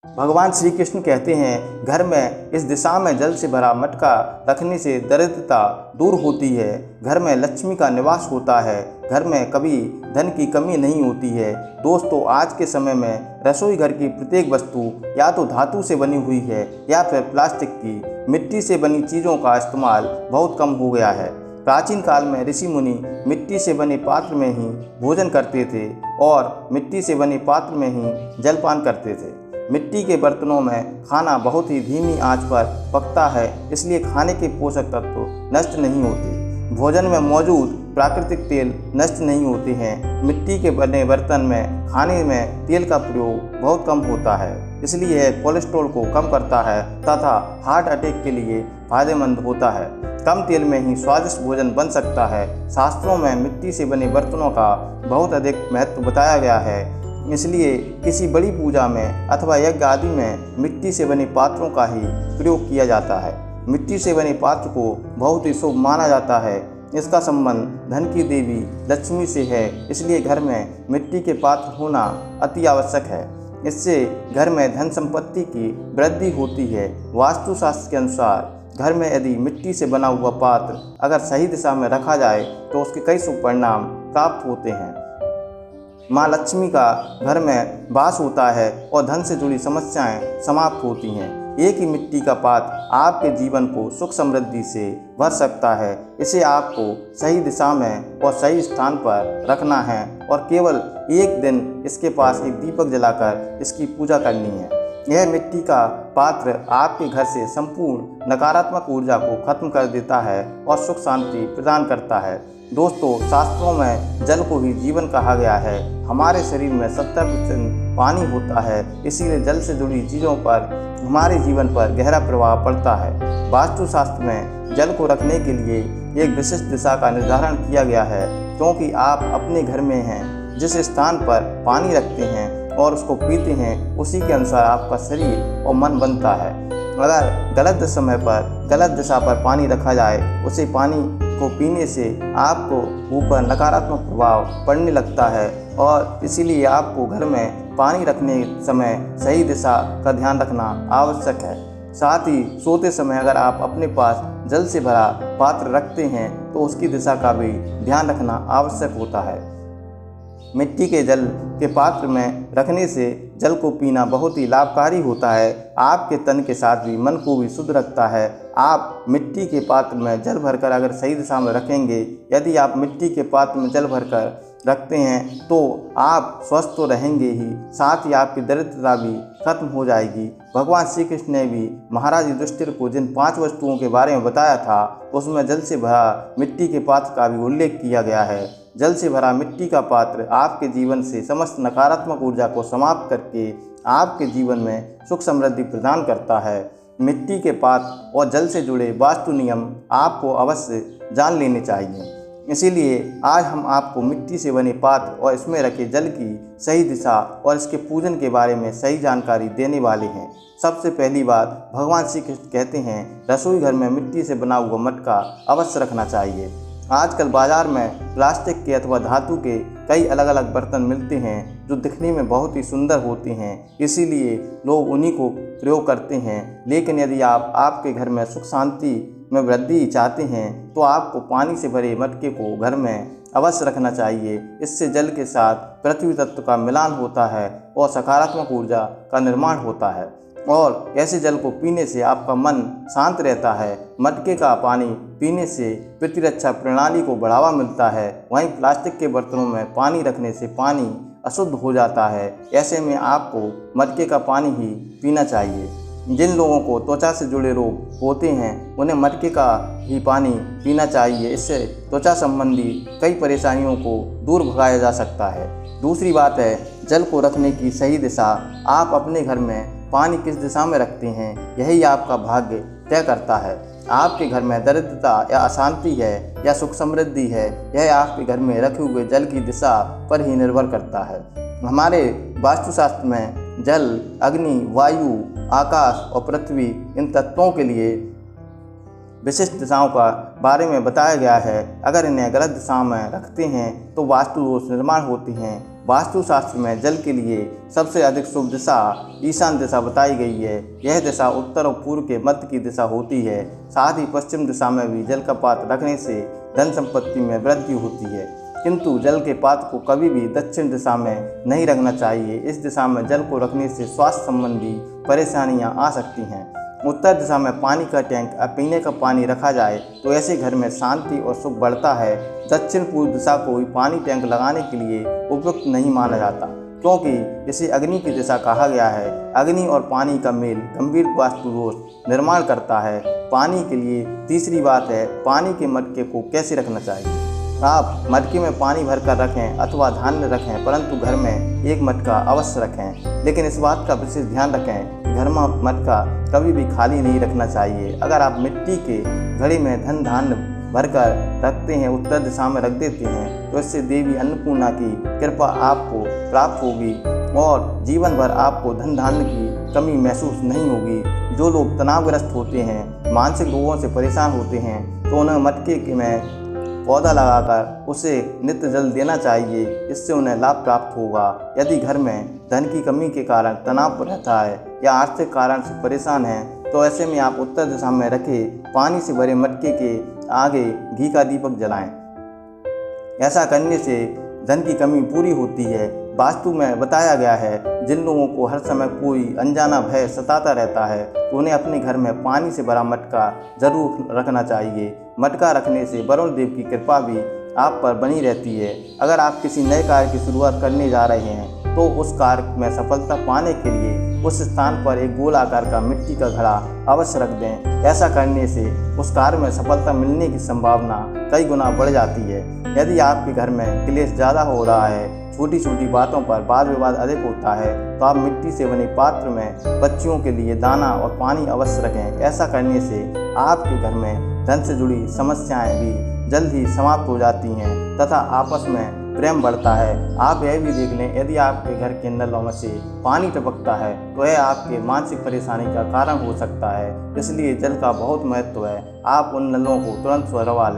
भगवान श्री कृष्ण कहते हैं, घर में इस दिशा में जल से भरा मटका रखने से दरिद्रता दूर होती है, घर में लक्ष्मी का निवास होता है, घर में कभी धन की कमी नहीं होती है। दोस्तों, आज के समय में रसोई घर की प्रत्येक वस्तु या तो धातु से बनी हुई है या फिर प्लास्टिक की, मिट्टी से बनी चीज़ों का इस्तेमाल बहुत कम हो गया है। प्राचीन काल में ऋषि मुनि मिट्टी से बने पात्र में ही भोजन करते थे और मिट्टी से बने पात्र में ही जलपान करते थे। मिट्टी के बर्तनों में खाना बहुत ही धीमी आंच पर पकता है, इसलिए खाने के पोषक तत्व नष्ट नहीं होते। भोजन में मौजूद प्राकृतिक तेल नष्ट नहीं होते हैं। मिट्टी के बने बर्तन में खाने में तेल का प्रयोग बहुत कम होता है, इसलिए यह कोलेस्ट्रॉल को कम करता है तथा हार्ट अटैक के लिए फायदेमंद होता है। कम तेल में ही स्वादिष्ट भोजन बन सकता है। शास्त्रों में मिट्टी से बने बर्तनों का बहुत अधिक महत्व बताया गया है, इसलिए किसी बड़ी पूजा में अथवा यज्ञ आदि में मिट्टी से बने पात्रों का ही प्रयोग किया जाता है। मिट्टी से बने पात्र को बहुत ही शुभ माना जाता है। इसका संबंध धन की देवी लक्ष्मी से है, इसलिए घर में मिट्टी के पात्र होना अति आवश्यक है। इससे घर में धन संपत्ति की वृद्धि होती है। वास्तुशास्त्र के अनुसार घर में यदि मिट्टी से बना हुआ पात्र अगर सही दिशा में रखा जाए तो उसके कई शुभ परिणाम प्राप्त होते हैं। माँ लक्ष्मी का घर में वास होता है और धन से जुड़ी समस्याएं समाप्त होती हैं। एक ही मिट्टी का पात्र आपके जीवन को सुख समृद्धि से भर सकता है। इसे आपको सही दिशा में और सही स्थान पर रखना है और केवल एक दिन इसके पास एक दीपक जलाकर इसकी पूजा करनी है। यह मिट्टी का पात्र आपके घर से संपूर्ण नकारात्मक ऊर्जा को खत्म कर देता है और सुख शांति प्रदान करता है। दोस्तों, शास्त्रों में जल को ही जीवन कहा गया है। हमारे शरीर में 70% पानी होता है, इसीलिए जल से जुड़ी चीज़ों पर हमारे जीवन पर गहरा प्रभाव पड़ता है। वास्तुशास्त्र में जल को रखने के लिए एक विशिष्ट दिशा का निर्धारण किया गया है, क्योंकि आप अपने घर में हैं, जिस स्थान पर पानी रखते हैं और उसको पीते हैं, उसी के अनुसार आपका शरीर और मन बनता है। अगर गलत समय पर गलत दिशा पर पानी रखा जाए, उसे पानी को पीने से आपको ऊपर नकारात्मक प्रभाव पड़ने लगता है और इसीलिए आपको घर में पानी रखने समय सही दिशा का ध्यान रखना आवश्यक है। साथ ही सोते समय अगर आप अपने पास जल से भरा पात्र रखते हैं तो उसकी दिशा का भी ध्यान रखना आवश्यक होता है। मिट्टी के जल के पात्र में रखने से जल को पीना बहुत ही लाभकारी होता है। आपके तन के साथ भी मन को भी शुद्ध रखता है। आप मिट्टी के पात्र में जल भरकर अगर सही दिशा में रखेंगे, यदि आप मिट्टी के पात्र में जल भरकर रखते हैं तो आप स्वस्थ तो रहेंगे ही, साथ ही आपकी दरिद्रता भी खत्म हो जाएगी। भगवान श्री कृष्ण ने भी महाराज युधिष्ठिर को जिन 5 वस्तुओं के बारे में बताया था, उसमें जल से भरा मिट्टी के पात्र का भी उल्लेख किया गया है। जल से भरा मिट्टी का पात्र आपके जीवन से समस्त नकारात्मक ऊर्जा को समाप्त करके आपके जीवन में सुख समृद्धि प्रदान करता है। मिट्टी के पात्र और जल से जुड़े वास्तु नियम आपको अवश्य जान लेने चाहिए। इसीलिए आज हम आपको मिट्टी से बने पात्र और इसमें रखे जल की सही दिशा और इसके पूजन के बारे में सही जानकारी देने वाले हैं। सबसे पहली बात, भगवान श्री कृष्ण कहते हैं रसोई घर में मिट्टी से बना हुआ मटका अवश्य रखना चाहिए। आजकल बाजार में प्लास्टिक के अथवा धातु के कई अलग अलग बर्तन मिलते हैं जो दिखने में बहुत ही सुंदर होते हैं, इसीलिए लोग उन्हीं को प्रयोग करते हैं। लेकिन यदि आप आपके घर में सुख शांति में वृद्धि चाहते हैं तो आपको पानी से भरे मटके को घर में अवश्य रखना चाहिए। इससे जल के साथ पृथ्वी तत्व का मिलान होता है और सकारात्मक ऊर्जा का निर्माण होता है और ऐसे जल को पीने से आपका मन शांत रहता है। मटके का पानी पीने से प्रतिरक्षा प्रणाली को बढ़ावा मिलता है। वहीं प्लास्टिक के बर्तनों में पानी रखने से पानी अशुद्ध हो जाता है। ऐसे में आपको मटके का पानी ही पीना चाहिए। जिन लोगों को त्वचा से जुड़े रोग होते हैं उन्हें मटके का ही पानी पीना चाहिए। इससे त्वचा संबंधी कई परेशानियों को दूर भगाया जा सकता है। दूसरी बात है जल को रखने की सही दिशा। आप अपने घर में पानी किस दिशा में रखते हैं, यही आपका भाग्य तय करता है। आपके घर में दरिद्रता या अशांति है या सुख समृद्धि है, यह आपके घर में रखे हुए जल की दिशा पर ही निर्भर करता है। हमारे वास्तुशास्त्र में जल, अग्नि, वायु, आकाश और पृथ्वी इन तत्वों के लिए विशिष्ट दिशाओं का बारे में बताया गया है। अगर इन्हें गलत दिशा में रखते हैं तो वास्तु दोष निर्माण होते हैं। वास्तुशास्त्र में जल के लिए सबसे अधिक शुभ दिशा ईशान दिशा बताई गई है। यह दिशा उत्तर और पूर्व के मध्य की दिशा होती है। साथ ही पश्चिम दिशा में भी जल का पात्र रखने से धन संपत्ति में वृद्धि होती है, किंतु जल के पात्र को कभी भी दक्षिण दिशा में नहीं रखना चाहिए। इस दिशा में जल को रखने से स्वास्थ्य संबंधी परेशानियां आ सकती हैं। उत्तर दिशा में पानी का टैंक या पीने का पानी रखा जाए तो ऐसे घर में शांति और सुख बढ़ता है। दक्षिण पूर्व दिशा को भी पानी टैंक लगाने के लिए उपयुक्त नहीं माना जाता, क्योंकि इसे अग्नि की दिशा कहा गया है। अग्नि और पानी का मेल गंभीर वास्तु दोष निर्माण करता है। पानी के लिए तीसरी बात है, पानी के मटके को कैसे रखना चाहिए। आप मटके में पानी भरकर रखें अथवा धान्य रखें, परंतु घर में एक मटका अवश्य रखें। लेकिन इस बात का विशेष ध्यान रखें कि घर में मटका कभी भी खाली नहीं रखना चाहिए। अगर आप मिट्टी के घड़े में धन धान्य भरकर रखते हैं, उत्तर दिशा में रख देते हैं, तो इससे देवी अन्नपूर्णा की कृपा आपको प्राप्त होगी और जीवन भर आपको धन धान्य की कमी महसूस नहीं होगी। जो लोग तनावग्रस्त होते हैं, मानसिक रोगों से परेशान होते हैं, तो उन्हें मटके में पौधा लगाकर उसे नित्य जल देना चाहिए। इससे उन्हें लाभ प्राप्त होगा। यदि घर में धन की कमी के कारण तनाव रहता है या आर्थिक कारण से परेशान हैं, तो ऐसे में आप उत्तर दिशा में रखे पानी से भरे मटके के आगे घी का दीपक जलाएं। ऐसा करने से धन की कमी पूरी होती है। वास्तु में बताया गया है, जिन लोगों को हर समय कोई अनजाना भय सताता रहता है, तो उन्हें अपने घर में पानी से भरा मटका जरूर रखना चाहिए। मटका रखने से वरुण देव की कृपा भी आप पर बनी रहती है। अगर आप किसी नए कार्य की शुरुआत करने जा रहे हैं, तो उस कार्य में सफलता पाने के लिए उस स्थान पर एक गोल आकार का मिट्टी का घड़ा अवश्य रख दें। ऐसा करने से उस कार्य में सफलता मिलने की संभावना कई गुना बढ़ जाती है। यदि आपके घर में क्लेश ज़्यादा हो रहा है, छोटी छोटी बातों पर वाद विवाद अधिक होता है, तो आप मिट्टी से बने पात्र में पक्षियों के लिए दाना और पानी अवश्य रखें। ऐसा करने से आपके घर में धन से जुड़ी समस्याएं भी जल्द ही समाप्त हो जाती हैं तथा आपस में प्रेम बढ़ता है। आप यह भी देख लें, यदि आपके घर के नलों में से पानी टपकता है, तो यह आपके मानसिक परेशानी का कारण हो सकता है। इसलिए जल का बहुत महत्व है। आप उन नलों को तुरंत सुधरवा लें।